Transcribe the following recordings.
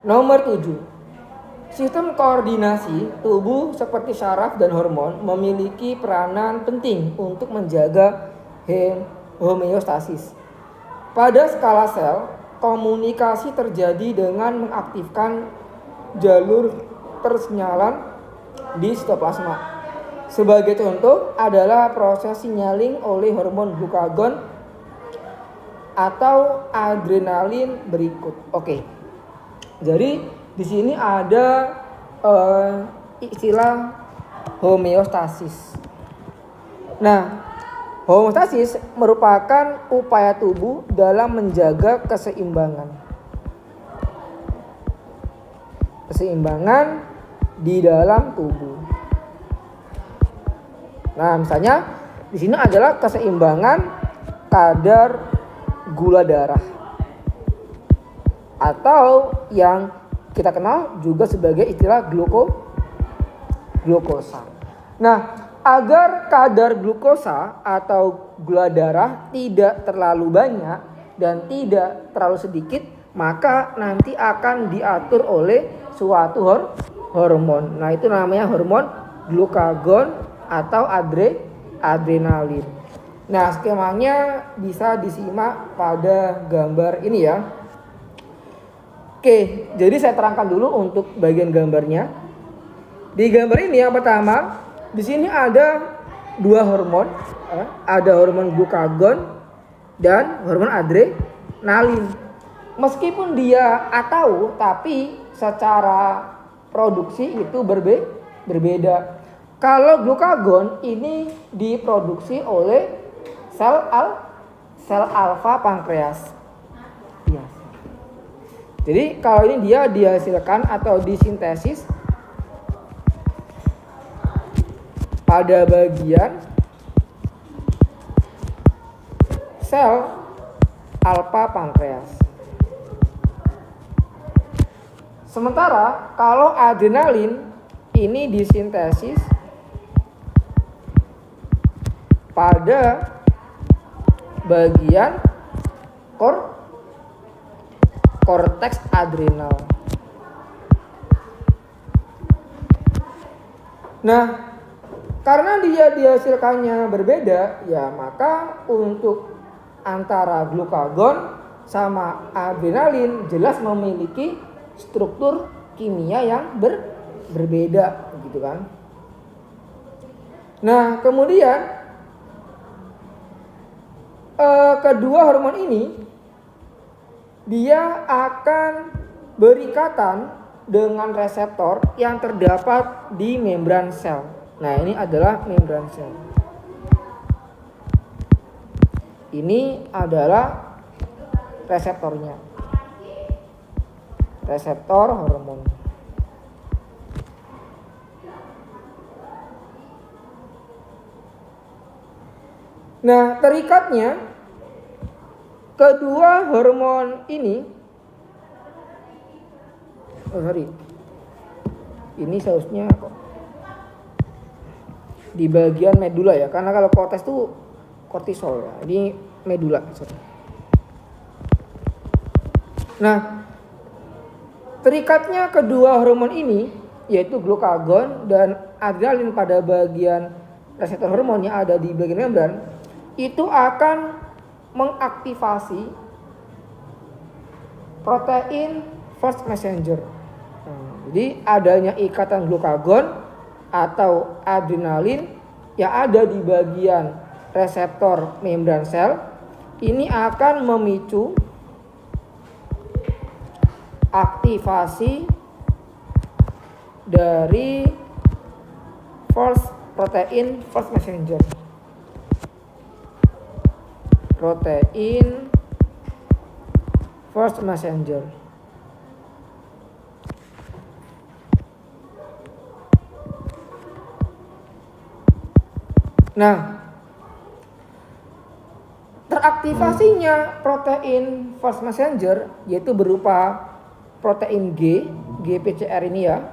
Nomor 7. Sistem koordinasi tubuh seperti saraf dan hormon memiliki peranan penting untuk menjaga homeostasis. Pada skala sel, komunikasi terjadi dengan mengaktifkan jalur persinyalan di sitoplasma. Sebagai contoh adalah proses signaling oleh hormon glukagon atau adrenalin berikut. Oke. Jadi di sini ada istilah homeostasis. Nah, homeostasis merupakan upaya tubuh dalam menjaga keseimbangan di dalam tubuh. Nah, misalnya di sini adalah keseimbangan kadar gula darah atau yang kita kenal juga sebagai istilah glukosa. Nah, agar kadar glukosa atau gula darah tidak terlalu banyak dan tidak terlalu sedikit, maka nanti akan diatur oleh suatu hormon. Nah, itu namanya hormon glukagon atau adrenalin. Nah, skemanya bisa disimak pada gambar ini ya. Oke, jadi saya terangkan dulu untuk bagian gambarnya. Di gambar ini yang pertama, di sini ada dua hormon, ada hormon glukagon dan hormon adrenalin. Meskipun dia atau tapi secara produksi itu berbeda. Kalau glukagon ini diproduksi oleh sel alfa pankreas. Ya. Jadi kalau ini dia dihasilkan atau disintesis pada bagian sel alfa pankreas. Sementara kalau adrenalin ini disintesis pada bagian korteks adrenal. Nah, karena dia dihasilkannya berbeda, ya maka untuk antara glukagon sama adrenalin jelas memiliki struktur kimia yang berbeda, gitu kan. Nah, kemudian kedua hormon ini dia akan berikatan dengan reseptor yang terdapat di membran sel. Nah, ini adalah membran sel. Ini adalah reseptornya. Reseptor hormon. Nah, terikatnya kedua hormon ini, ini seharusnya di bagian medula ya, karena kalau korteks itu kortisol ya, ini medula. Nah, terikatnya kedua hormon ini yaitu glukagon dan adrenalin pada bagian reseptor hormon yang ada di bagian membran itu akan mengaktifasi protein first messenger. Jadi adanya ikatan glukagon atau adrenalin yang ada di bagian reseptor membran sel ini akan memicu aktivasi dari protein first messenger. Protein first messenger. Nah, teraktivasinya protein first messenger yaitu berupa protein GPCR ini ya,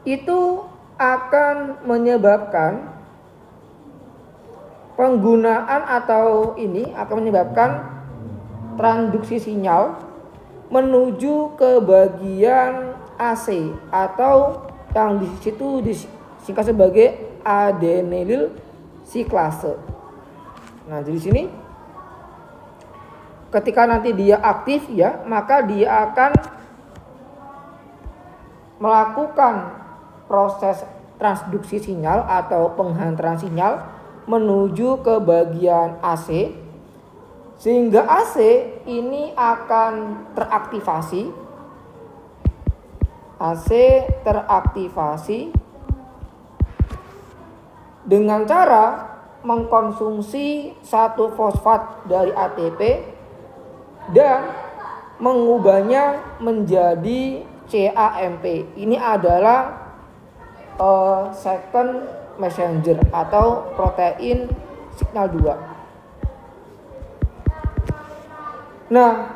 itu akan menyebabkan penggunaan atau ini akan menyebabkan transduksi sinyal menuju ke bagian AC atau yang di situ disingkat sebagai adenylyl siklase. Nah, jadi sini ketika nanti dia aktif ya, maka dia akan melakukan proses transduksi sinyal atau penghantaran sinyal menuju ke bagian AC, sehingga AC ini akan teraktivasi. AC teraktivasi dengan cara mengkonsumsi satu fosfat dari ATP dan mengubahnya menjadi CAMP. Ini adalah second messenger atau protein signal 2. Nah,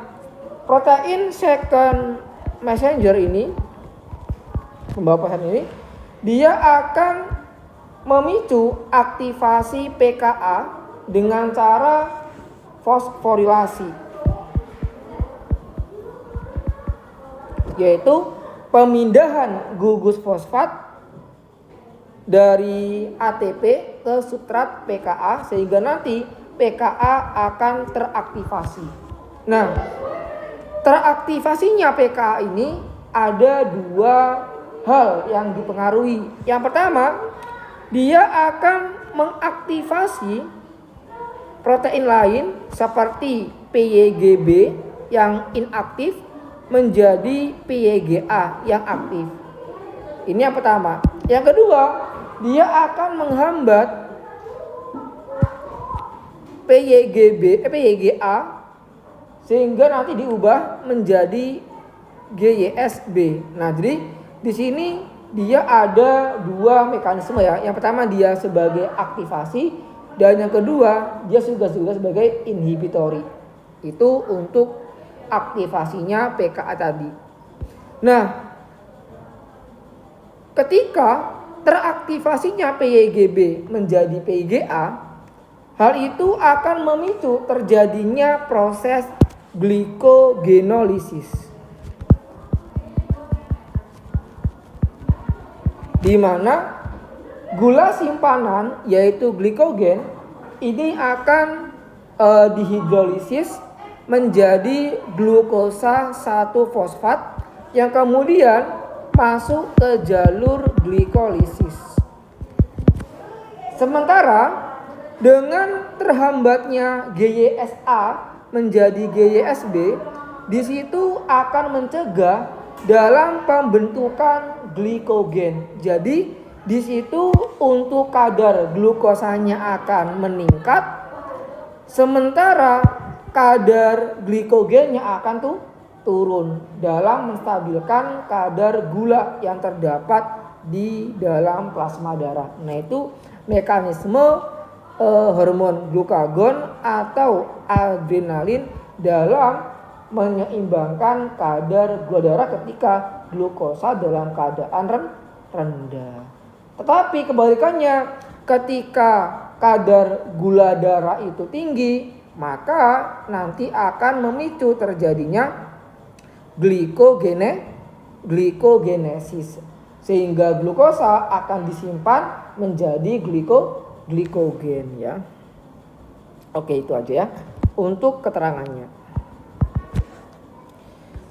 protein second messenger ini, pembawa pesan ini, dia akan memicu aktivasi PKA dengan cara fosforilasi, yaitu pemindahan gugus fosfat dari ATP ke substrat PKA sehingga nanti PKA akan teraktivasi. Nah, teraktivasinya PKA ini ada dua hal yang dipengaruhi. Yang pertama, dia akan mengaktifasi protein lain seperti PYGB yang inaktif menjadi PYGA yang aktif. Ini yang pertama. Yang kedua, dia akan menghambat PYGA sehingga nanti diubah menjadi GYSB. Nah, jadi di sini dia ada dua mekanisme ya. Yang pertama dia sebagai aktivasi dan yang kedua dia juga sebagai inhibitory. Itu untuk aktivasinya PKA tadi. Nah, ketika teraktivasinya PYGB menjadi PYGA, hal itu akan memicu terjadinya proses glikogenolisis, di mana gula simpanan yaitu glikogen ini akan dihidrolisis menjadi glukosa 1-fosfat yang kemudian masuk ke jalur glikolisis. Sementara dengan terhambatnya GYSA menjadi GYSB, di situ akan mencegah dalam pembentukan glikogen. Jadi di situ untuk kadar glukosanya akan meningkat, sementara kadar glikogennya akan turun dalam menstabilkan kadar gula yang terdapat di dalam plasma darah. Nah, itu mekanisme hormon glukagon atau adrenalin dalam menyeimbangkan kadar gula darah ketika glukosa dalam keadaan rendah. Tetapi kebalikannya, ketika kadar gula darah itu tinggi, maka nanti akan memicu terjadinya glikogenesis, sehingga glukosa akan disimpan menjadi glikogen ya. Oke, itu aja ya untuk keterangannya.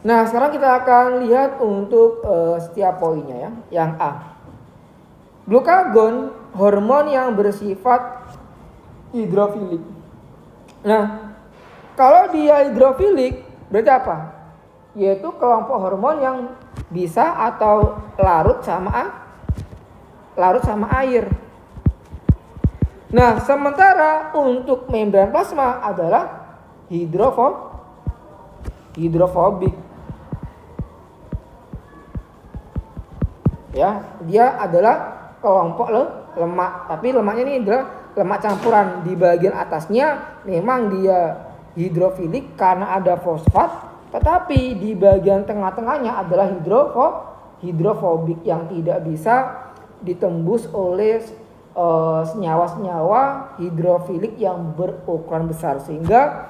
Nah, sekarang kita akan lihat untuk setiap poinnya ya. Yang A, glukagon hormon yang bersifat hidrofilik. Nah, kalau dia hidrofilik berarti apa? Yaitu kelompok hormon yang bisa atau larut sama air. Nah, sementara untuk membran plasma adalah hidrofobik. Ya, dia adalah kelompok lemak, tapi lemaknya ini adalah lemak campuran. Di bagian atasnya memang dia hidrofilik karena ada fosfat, tetapi di bagian tengah-tengahnya adalah hidrofobik yang tidak bisa ditembus oleh senyawa-senyawa hidrofilik yang berukuran besar, sehingga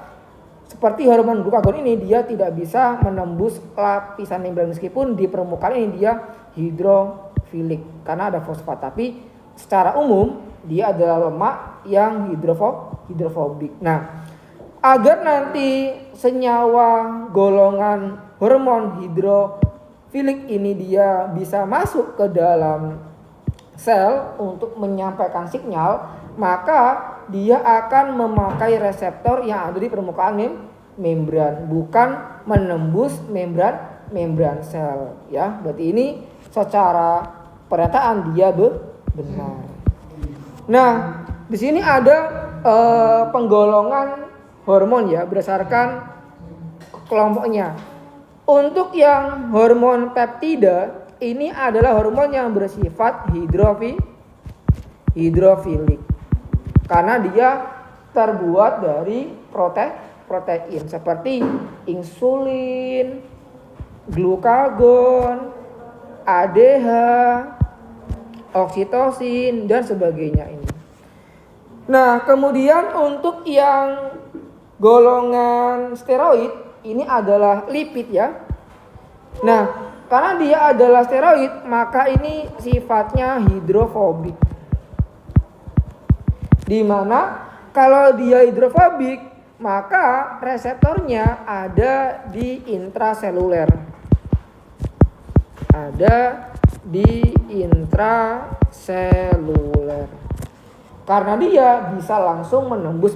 seperti hormon glukagon ini dia tidak bisa menembus lapisan membran meskipun di permukaan ini dia hidrofilik karena ada fosfat, tapi secara umum dia adalah lemak yang hidrofobik. Nah, agar nanti senyawa golongan hormon hidrofilik ini dia bisa masuk ke dalam sel untuk menyampaikan sinyal, maka dia akan memakai reseptor yang ada di permukaan membran, bukan menembus membran sel ya. Berarti ini secara pernyataan dia benar. Nah, di sini ada penggolongan hormon ya berdasarkan kelompoknya. Untuk yang hormon peptida ini adalah hormon yang bersifat hidrofilik karena dia terbuat dari protein seperti insulin, glukagon, ADH, oksitosin dan sebagainya ini. Nah, kemudian untuk yang golongan steroid ini adalah lipid ya. Nah, karena dia adalah steroid maka ini sifatnya hidrofobik. Di mana kalau dia hidrofobik maka reseptornya ada di intraseluler. Ada di intraseluler. Karena dia bisa langsung menembus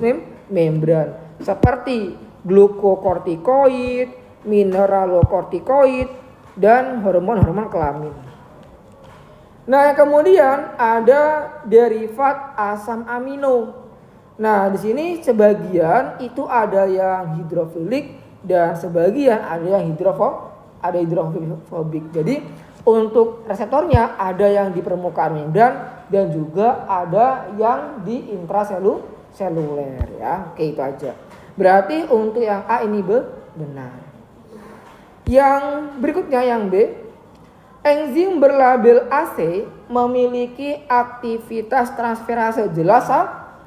membran seperti glukokortikoid, mineralokortikoid dan hormon-hormon kelamin. Nah, kemudian ada derivat asam amino. Nah, di sini sebagian itu ada yang hidrofilik dan sebagian ada yang hidrofobik. Jadi untuk reseptornya ada yang di permukaan membran dan juga ada yang di intraseluler ya. Oke, itu aja. Berarti untuk yang A ini benar. Yang berikutnya yang B. Enzim berlabel AC memiliki aktivitas transferase. Jelas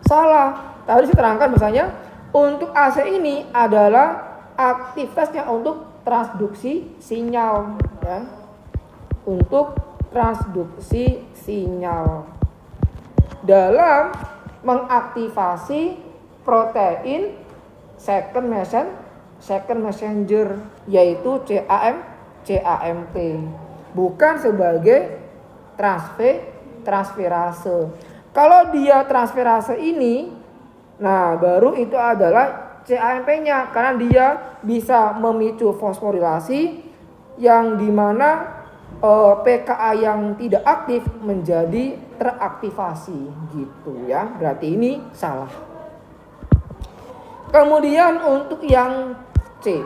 salah. Tadi saya terangkan misalnya untuk AC ini adalah aktivitasnya untuk transduksi sinyal ya. Untuk transduksi sinyal dalam mengaktifasi protein second messenger yaitu CAMP. Bukan sebagai transferase. Kalau dia transferase ini, nah baru itu adalah CAMP-nya karena dia bisa memicu fosforilasi yang dimana PKA yang tidak aktif menjadi teraktivasi gitu ya. Berarti ini salah. Kemudian untuk yang C.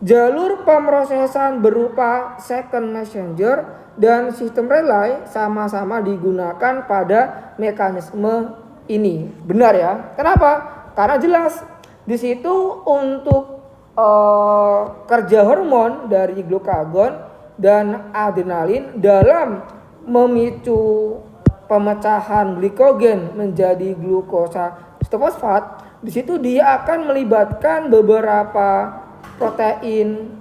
Jalur pemrosesan berupa second messenger dan sistem relay sama-sama digunakan pada mekanisme ini. Benar ya? Kenapa? Karena jelas di situ untuk kerja hormon dari glukagon dan adrenalin dalam memicu pemecahan glikogen menjadi glukosa fosfat. Di situ dia akan melibatkan beberapa protein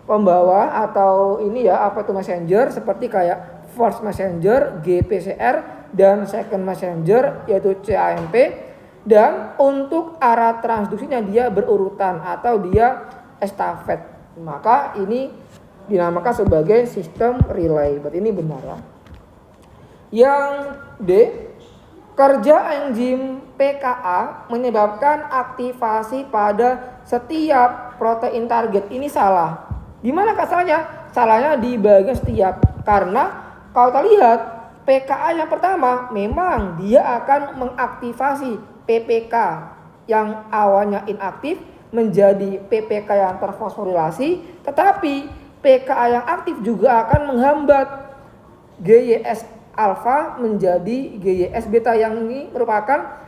pembawa atau ini ya apa itu messenger seperti kayak first messenger GPCR dan second messenger yaitu CAMP, dan untuk arah transduksinya dia berurutan atau dia estafet. Maka ini dinamakan sebagai sistem relay. Berarti ini benar ya. Yang D, kerja enzim PKA menyebabkan aktivasi pada setiap protein target. Ini salah. Di mana salahnya? Salahnya di bagian setiap. Karena kalau kita lihat PKA yang pertama memang dia akan mengaktifasi PPK yang awalnya inaktif menjadi PPK yang terfosforilasi, tetapi PKA yang aktif juga akan menghambat GYS alfa menjadi GYS beta yang ini merupakan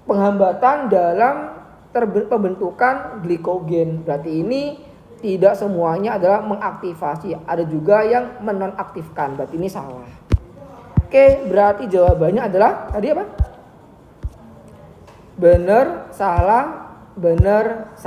penghambatan dalam pembentukan glikogen. Berarti ini tidak semuanya adalah mengaktifasi, ada juga yang menonaktifkan. Berarti ini salah. Oke, berarti jawabannya adalah tadi apa? bener, salah, bener, salah.